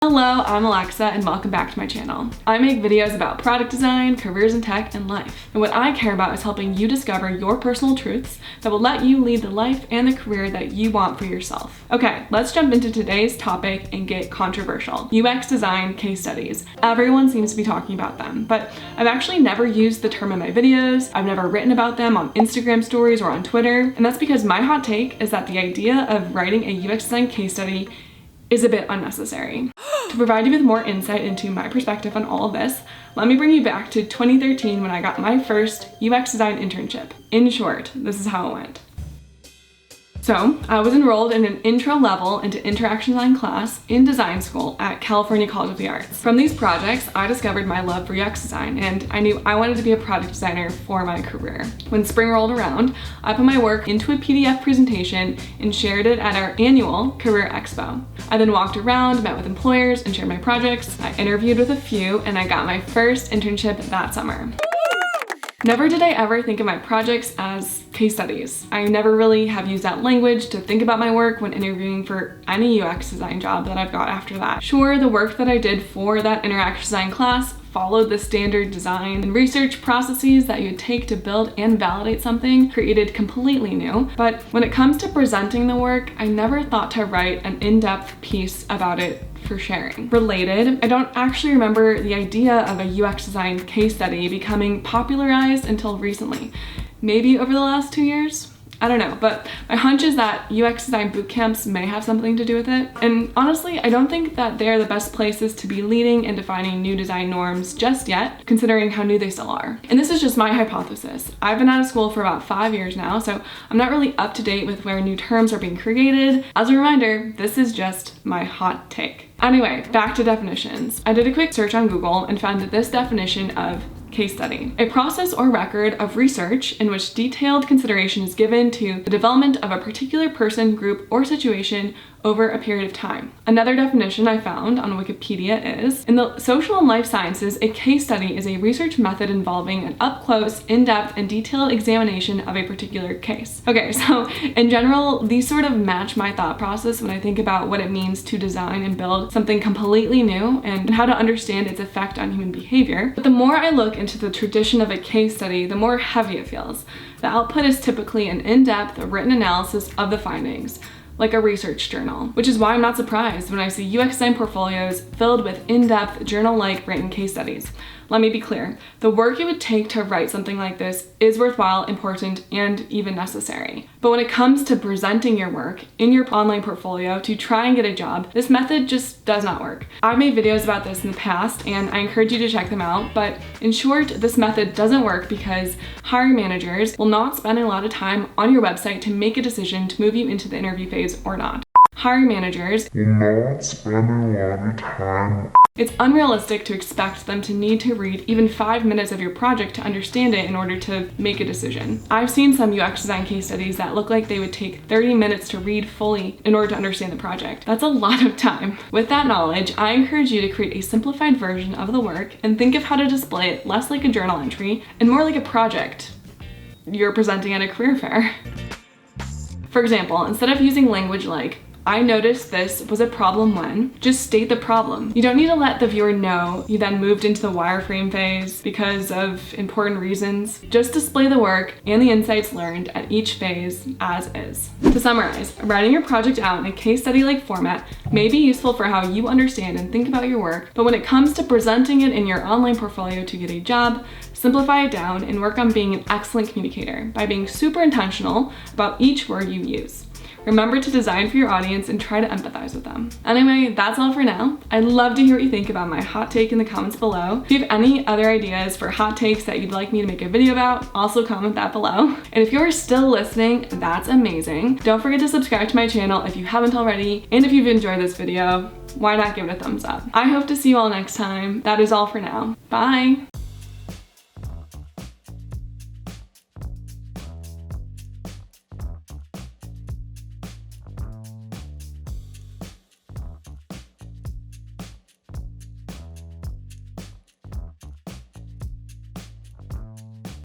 Hello, I'm Alexa and welcome back to my channel. I make videos about product design, careers in tech, and life. And what I care about is helping you discover your personal truths that will let you lead the life and the career that you want for yourself. Okay, let's jump into today's topic and get controversial. UX design case studies. Everyone seems to be talking about them, but I've actually never used the term in my videos. I've never written about them on Instagram stories or on Twitter. And that's because my hot take is that the idea of writing a UX design case study is a bit unnecessary. To provide you with more insight into my perspective on all of this, let me bring you back to 2013 when I got my first UX design internship. In short, this is how it went. So, I was enrolled in an intro level into interaction design class in design school at California College of the Arts. From these projects, I discovered my love for UX design, and I knew I wanted to be a product designer for my career. When spring rolled around, I put my work into a PDF presentation and shared it at our annual Career Expo. I then walked around, met with employers, and shared my projects. I interviewed with a few, and I got my first internship that summer. Never did I ever think of my projects as case studies. I never really have used that language to think about my work when interviewing for any UX design job that I've got after that. Sure, the work that I did for that interaction design class followed the standard design and research processes that you'd take to build and validate something created completely new. But when it comes to presenting the work, I never thought to write an in-depth piece about it for sharing. Related, I don't actually remember the idea of a UX design case study becoming popularized until recently. Maybe over the last 2 years? I don't know, but my hunch is that UX design boot camps may have something to do with it. And honestly, I don't think that they're the best places to be leading and defining new design norms just yet, considering how new they still are. And this is just my hypothesis. I've been out of school for about 5 years now, so I'm not really up to date with where new terms are being created. As a reminder, this is just my hot take. Anyway, back to definitions. I did a quick search on Google and found that this definition of case study: a process or record of research in which detailed consideration is given to the development of a particular person, group, or situation over a period of time. Another definition I found on Wikipedia is, in the social and life sciences, a case study is a research method involving an up-close, in-depth, and detailed examination of a particular case. Okay, so in general, these sort of match my thought process when I think about what it means to design and build something completely new and how to understand its effect on human behavior. But the more I look into the tradition of a case study, the more heavy it feels. The output is typically an in-depth, written analysis of the findings, like a research journal, which is why I'm not surprised when I see UX design portfolios filled with in-depth, journal-like written case studies. Let me be clear, the work it would take to write something like this is worthwhile, important, and even necessary. But when it comes to presenting your work in your online portfolio to try and get a job, this method just does not work. I've made videos about this in the past, and I encourage you to check them out, but in short, this method doesn't work because hiring managers will not spend a lot of time on your website to make a decision to move you into the interview phase or not. Hiring managers will not spend a lot of time. It's unrealistic to expect them to need to read even 5 minutes of your project to understand it in order to make a decision. I've seen some UX design case studies that look like they would take 30 minutes to read fully in order to understand the project. That's a lot of time. With that knowledge, I encourage you to create a simplified version of the work and think of how to display it less like a journal entry and more like a project you're presenting at a career fair. For example, instead of using language like, "I noticed this was a problem when," just state the problem. You don't need to let the viewer know you then moved into the wireframe phase because of important reasons. Just display the work and the insights learned at each phase as is. To summarize, writing your project out in a case study-like format may be useful for how you understand and think about your work, but when it comes to presenting it in your online portfolio to get a job, simplify it down and work on being an excellent communicator by being super intentional about each word you use. Remember to design for your audience and try to empathize with them. Anyway, that's all for now. I'd love to hear what you think about my hot take in the comments below. If you have any other ideas for hot takes that you'd like me to make a video about, also comment that below. And if you're still listening, that's amazing. Don't forget to subscribe to my channel if you haven't already. And if you've enjoyed this video, why not give it a thumbs up? I hope to see you all next time. That is all for now. Bye.